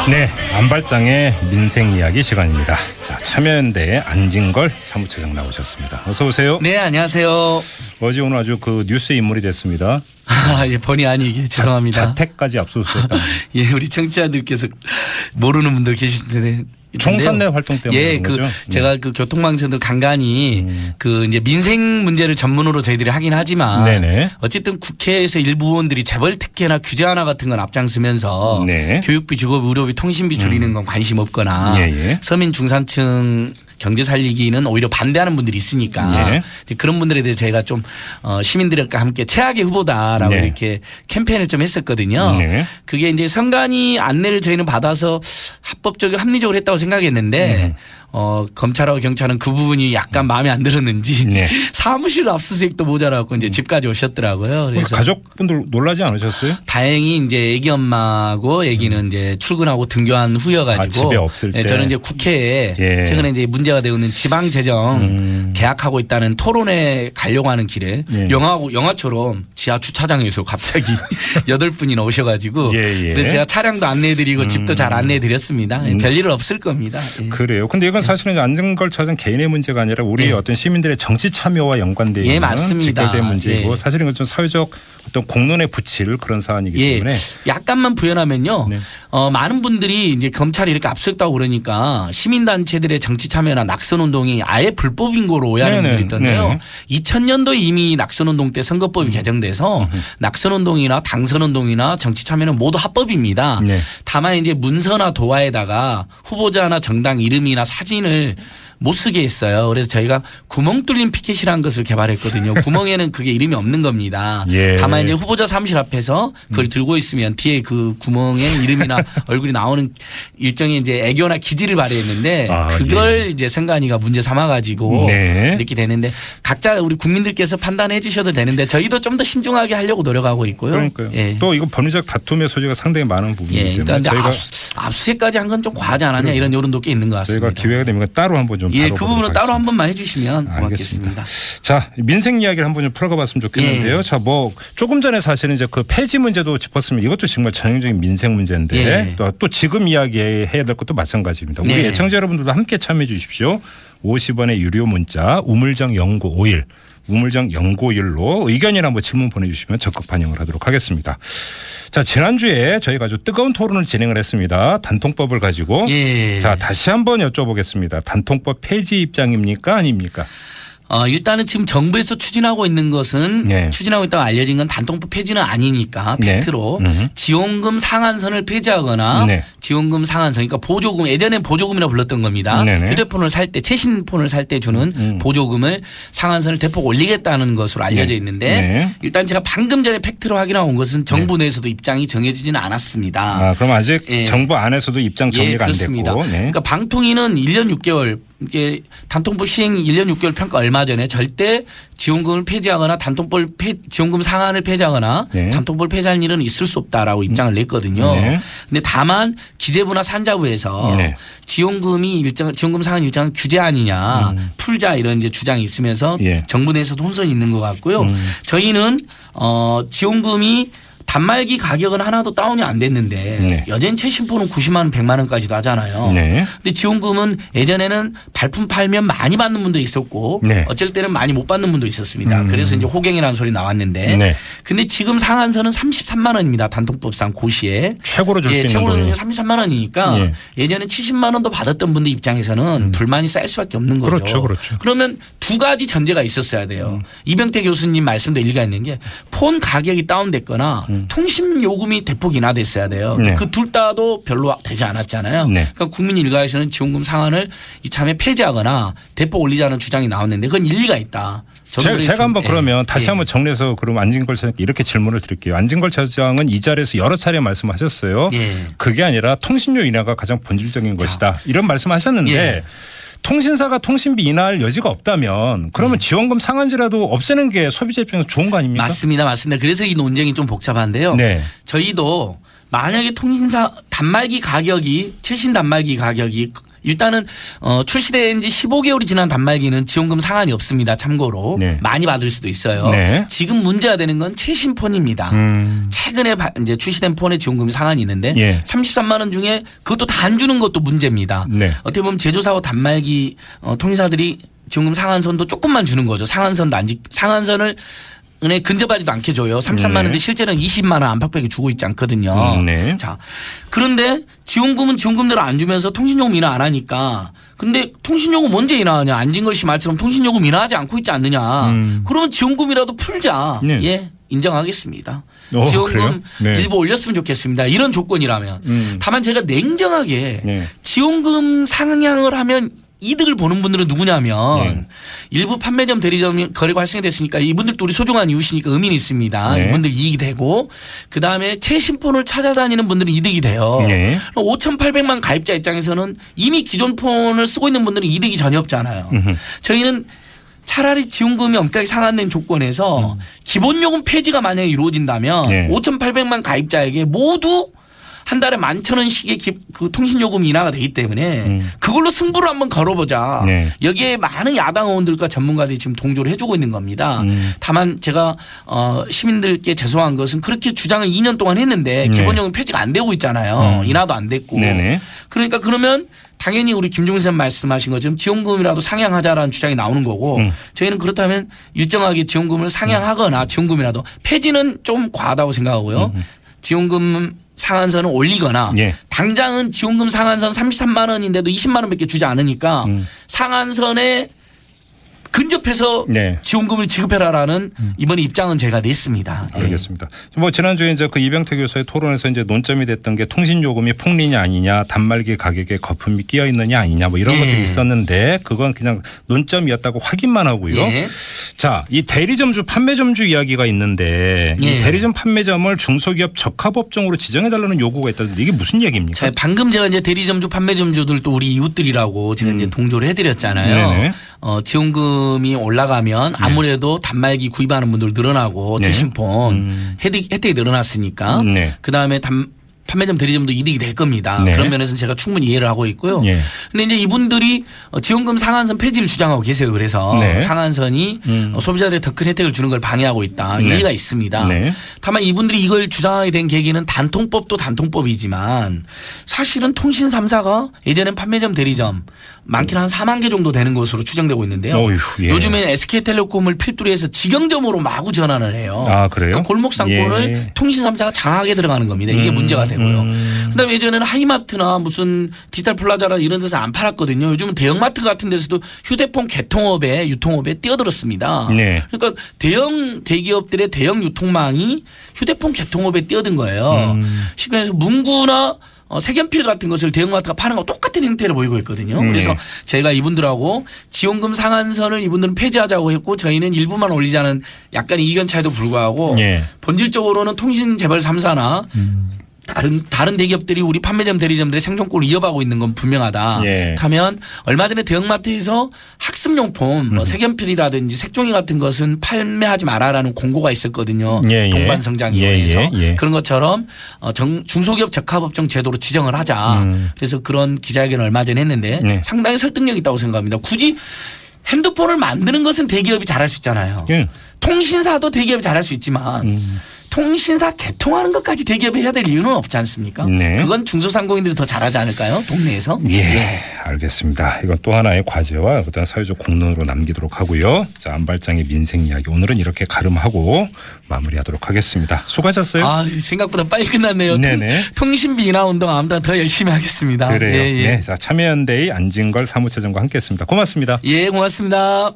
네, 안발장의 민생 이야기 시간입니다. 자, 참여연대 안진걸 사무처장 나오셨습니다. 어서 오세요. 네, 안녕하세요. 어제 오늘 아주 그 뉴스의 인물이 됐습니다. 예, 본의 아니게 죄송합니다. 자택까지 압수수색다. 예, 우리 청취자들께서 모르는 분들 계실 텐데. 총선내 활동 때문에 예, 그런 거죠? 제가 그 교통방송도 간간히 그 이제 민생 문제를 전문으로 저희들이 하긴 하지만 네네. 어쨌든 국회에서 일부 의원들이 재벌 특혜나 규제 하나 같은 건 앞장서면서 네. 교육비, 주거비, 의료비, 통신비 줄이는 건 관심 없거나 예. 서민 중산층 경제 살리기는 오히려 반대하는 분들이 있으니까 예. 그런 분들에 대해서 제가 좀 시민들과 함께 최악의 후보다라고 네. 이렇게 캠페인을 좀 했었거든요. 네. 그게 이제 선관위 안내를 저희는 받아서 합법적이고 합리적으로 했다고 생각했는데 검찰하고 경찰은 그 부분이 약간 마음에 안 들었는지 네. 사무실 압수수색도 모자라고 이제 집까지 오셨더라고요. 그래서 가족분들 놀라지 않으셨어요? 다행히 이제 애기 엄마하고 애기는 이제 출근하고 등교한 후여가지고 아, 집에 없을 때. 저는 이제 국회에 예. 최근에 이제 문제가 되고 있는 지방재정 계약하고 있다는 토론회 가려고 하는 길에 예. 영화처럼 지하 주차장에서 갑자기 8분이나 오셔가지고 예. 그래서 제가 차량도 안내해드리고 집도 잘 안내해드렸습니다. 별일 없을 겁니다. 예. 그래요. 근데 이건 사실은 안진걸 차장 개인의 문제가 아니라 우리 예. 어떤 시민들의 정치 참여와 연관되어 있는 예, 맞습니다. 직결된 문제이고 예. 사실은 좀 사회적 어떤 공론에 붙일 그런 사안이기 예, 때문에 약간만 부연하면요. 네. 많은 분들이 이제 검찰이 이렇게 압수했다고 그러니까 시민단체들의 정치 참여나 낙선운동이 아예 불법인 거로 오해하는 네네. 분들이 있던데요. 네네. 2000년도에 이미 낙선운동 때 선거법이 개정돼서 낙선운동이나 당선운동이나 정치 참여는 모두 합법입니다. 네. 다만 이제 문서나 도화에다가 후보자나 정당 이름이나 사진을 못 쓰게 했어요. 그래서 저희가 구멍 뚫린 피켓이라는 것을 개발했거든요. 구멍에는 그게 이름이 없는 겁니다. 예. 다만 이제 후보자 사무실 앞에서 그걸 들고 있으면 뒤에 그 구멍에 이름이나 얼굴이 나오는 일종의 이제 애교나 기지를 발휘했는데 아, 그걸 이제 선관위가 문제 삼아가지고 네. 이렇게 되는데 각자 우리 국민들께서 판단해 주셔도 되는데 저희도 좀 더 신중하게 하려고 노력하고 있고요. 그러니까요. 예. 또 이거 법리적 다툼의 소지가 상당히 많은 부분이기 예. 때문에 그러니까 저희가 압수수색까지 한 건 좀 과하지 않았냐 이런 여론도 꽤 있는 것 같습니다. 저희가 기회가 되면 따로 한번 좀 예, 다뤄보도록 그 부분은 따로 하겠습니다. 한 번만 해주시면 고맙겠습니다. 자, 민생 이야기를 한번 좀 풀어가 봤으면 좋겠는데요. 예. 자, 뭐 조금 전에 사실은 이제 그 폐지 문제도 짚었으면 이것도 정말 전형적인 민생 문제인데 예. 또 지금 이야기해야 될 것도 마찬가지입니다. 우리 네. 애청자 여러분들도 함께 참여해 주십시오. 50원의 유료 문자 우물정 0951 우물정 0951로 의견이나 뭐 질문 보내주시면 적극 반영을 하도록 하겠습니다. 자, 지난주에 저희가 아주 뜨거운 토론을 진행을 했습니다. 단통법을 가지고. 예. 자, 다시 한번 여쭤보겠습니다. 단통법 폐지 입장입니까 아닙니까? 일단은 지금 정부에서 추진하고 있는 것은 네. 추진하고 있다고 알려진 건 단통법 폐지는 아니니까 네. 팩트로 지원금 상한선을 폐지하거나 네. 지원금 상한선 그러니까 보조금 예전엔 보조금이라 불렀던 겁니다. 네네. 휴대폰을 살 때 최신폰을 살 때 주는 보조금을 상한선을 대폭 올리겠다는 것으로 알려져 네. 있는데 네. 일단 제가 방금 전에 팩트로 확인하고 온 것은 정부 내에서도 입장이 정해지지는 않았습니다. 아, 그럼 아직 예. 정부 안에서도 입장 정리가 안 그렇습니다. 됐고. 네. 그러니까 방통위는 1년 6개월 이게 단통법 시행 1년 6개월 평가 얼마 전에 절대 지원금을 폐지하거나 지원금 상한을 폐지하거나 네. 단통법을 폐지할 일은 있을 수 없다라고 입장을 냈거든요. 네. 근데 다만 기재부나 산자부에서 네. 지원금 상한 일정은 규제 아니냐 풀자 이런 이제 주장이 있으면서 예. 정부 내에서도 혼선이 있는 것 같고요. 저희는 지원금이 단말기 가격은 하나도 다운이 안 됐는데 네. 여전히 최신폰은 90만 원, 100만 원까지도 하잖아요. 네. 근데 지원금은 예전에는 발품 팔면 많이 받는 분도 있었고 네. 어쩔 때는 많이 못 받는 분도 있었습니다. 그래서 이제 호갱이라는 소리 나왔는데 네. 근데 지금 상한선은 33만 원입니다. 단통법상 고시에. 최고로 줄 수 있는 최고는 돈이. 33만 원이니까 예. 예전에 70만 원도 받았던 분들 입장에서는 불만이 쌓일 수밖에 없는 거죠. 그렇죠, 그렇죠. 그러면 두 가지 전제가 있었어야 돼요. 이병태 교수님 말씀도 일리가 있는 게 폰 가격이 다운됐거나 통신 요금이 대폭 인하됐어야 돼요. 네. 그 둘 다도 별로 되지 않았잖아요. 네. 그러니까 국민 일가에서는 지원금 상한을 이참에 폐지하거나 대폭 올리자는 주장이 나왔는데 그건 일리가 있다. 제가 한번 그러면 다시 예. 한번 정리해서 그럼 안진걸 차장께 이렇게 질문을 드릴게요. 안진걸 차장은 이 자리에서 여러 차례 말씀하셨어요. 예. 그게 아니라 통신료 인하가 가장 본질적인 것이다. 이런 말씀하셨는데 예. 통신사가 통신비 인하할 여지가 없다면 그러면 지원금 상한제라도 없애는 게 소비자 입장에서 좋은 거 아닙니까? 맞습니다. 그래서 이 논쟁이 좀 복잡한데요. 네. 저희도 만약에 통신사 단말기 가격이 최신 단말기 가격이 일단은 출시된 지 15개월이 지난 단말기는 지원금 상한이 없습니다. 참고로 네. 많이 받을 수도 있어요. 네. 지금 문제가 되는 건 최신 폰입니다. 최근에 이제 출시된 폰에 지원금이 상한이 있는데 예. 33만 원 중에 그것도 다 안 주는 것도 문제입니다. 네. 어떻게 보면 제조사와 단말기 통신사들이 지원금 상한선도 조금만 주는 거죠. 상한선을 은에 근접하지도 않게 줘요. 33만 네. 원인데 실제는 20만 원 안팎밖에 주고 있지 않거든요. 네. 자, 그런데 지원금은 지원금대로 안 주면서 통신요금 인하 안 하니까 근데 통신요금 언제 인하하냐. 안진걸 씨 말처럼 통신요금 인하하지 않고 있지 않느냐. 그러면 지원금이라도 풀자. 네. 예, 인정하겠습니다. 그래요? 지원금 네. 일부 올렸으면 좋겠습니다. 이런 조건이라면. 다만 제가 냉정하게 네. 지원금 상향을 하면 이득을 보는 분들은 누구냐면 네. 일부 판매점 대리점 거래가 활성이 됐으니까 이분들도 우리 소중한 이웃이니까 의미는 있습니다. 네. 이분들 이익이 되고 그다음에 최신폰을 찾아다니는 분들은 이득이 돼요. 네. 5,800만 가입자 입장에서는 이미 기존 폰을 쓰고 있는 분들은 이득이 전혀 없잖아요. 저희는 차라리 지원금이 엄격하게 상한된 조건에서 기본요금 폐지가 만약에 이루어진다면 네. 5,800만 가입자에게 모두 한 달에 11,000원씩의 그 통신요금 인하가 되기 때문에 그걸로 승부를 한번 걸어보자. 네. 여기에 많은 야당 의원들과 전문가들이 지금 동조를 해주고 있는 겁니다. 다만 제가 시민들께 죄송한 것은 그렇게 주장을 2년 동안 했는데 네. 기본요금 폐지가 안 되고 있잖아요. 인하도 안 됐고. 네네. 그러니까 그러면 당연히 우리 김종신 선생님 말씀하신 것처럼 지원금이라도 상향하자라는 주장이 나오는 거고 저희는 그렇다면 일정하게 지원금을 상향하거나 지원금이라도 폐지는 좀 과하다고 생각하고요. 지원금 상한선을 올리거나 예. 당장은 지원금 상한선 33만 원인데도 20만 원밖에 주지 않으니까 상한선에 근접해서 네. 지원금을 지급해라라는 이번에 입장은 제가 냈습니다. 예. 알겠습니다. 뭐 지난주에 이제 그 이병태 교수의 토론에서 이제 논점이 됐던 게 통신 요금이 폭리냐 아니냐, 단말기 가격에 거품이 끼어 있느냐 아니냐 뭐 이런 예. 것들이 있었는데 그건 그냥 논점이었다고 확인만 하고요. 예. 자, 이 대리점주 판매점주 이야기가 있는데 예. 이 대리점 판매점을 중소기업 적합업종으로 지정해 달라는 요구가 있다는데 이게 무슨 얘기입니까? 자, 방금 제가 이제 대리점주 판매점주들도 우리 이웃들이라고 제가 이제 동조를 해드렸잖아요. 네네. 지원금이 올라가면 아무래도 단말기 구입하는 분들 늘어나고 네. 최신폰 혜택이 늘어났으니까 네. 그다음에 판매점 대리점도 이득이 될 겁니다. 네. 그런 면에서는 제가 충분히 이해를 하고 있고요. 예. 근데 이제 이분들이 지원금 상한선 폐지를 주장하고 계세요. 그래서 네. 상한선이 소비자들의 더 큰 혜택을 주는 걸 방해하고 있다. 네. 일리가 있습니다. 네. 다만 이분들이 이걸 주장하게 된 계기는 단통법도 단통법이지만 사실은 통신 3사가 예전엔 판매점 대리점 많게는 한 4만 개 정도 되는 것으로 추정되고 있는데요. 어휴, 예. 요즘엔 SK텔레콤을 필두로 해서 직영점으로 마구 전환을 해요. 아, 그래요? 골목 상권을 예. 통신 3사가 장하게 들어가는 겁니다. 이게 문제가 되고요. 그다음에 예전에는 하이마트나 무슨 디지털 플라자나 이런 데서 안 팔았거든요. 요즘은 대형마트 같은 데서도 휴대폰 개통업에 유통업에 뛰어들었습니다. 네. 그러니까 대형 대기업들의 대형 유통망이 휴대폰 개통업에 뛰어든 거예요. 쉽게 말해서 문구나 색연필 같은 것을 대형마트가 파는 거 똑같은 형태를 보이고 있거든요. 그래서 제가 이분들하고 지원금 상한선을 이분들은 폐지하자고 했고 저희는 일부만 올리자는 약간의 이견 차이도 불구하고 예. 본질적으로는 통신 재벌 3사나 다른 대기업들이 우리 판매점 대리점들의 생존권을 이어가고 있는 건 분명하다. 예. 하면 얼마 전에 대형마트에서 학습용품 뭐 색연필이라든지 색종이 같은 것은 판매하지 마라라는 공고가 있었거든요. 예, 예. 동반성장위원회에서 예, 예, 예. 그런 것처럼 중소기업 적합업종 제도로 지정을 하자. 그래서 그런 기자회견을 얼마 전에 했는데 네. 상당히 설득력 있다고 생각합니다. 굳이 핸드폰을 만드는 것은 대기업이 잘할 수 있잖아요. 예. 통신사도 대기업이 잘할 수 있지만 통신사 개통하는 것까지 대기업이 해야 될 이유는 없지 않습니까? 네. 그건 중소상공인들이 더 잘하지 않을까요? 동네에서. 예, 알겠습니다. 이건 또 하나의 과제와 어떤 사회적 공론으로 남기도록 하고요. 자, 안발장의 민생 이야기 오늘은 이렇게 가름하고 마무리하도록 하겠습니다. 수고하셨어요. 아, 생각보다 빨리 끝났네요. 네네. 통신비 인하 운동 아무튼 더 열심히 하겠습니다. 그래요. 예, 예. 네, 자, 참여연대의 안진걸 사무처장과 함께했습니다. 고맙습니다. 예, 고맙습니다.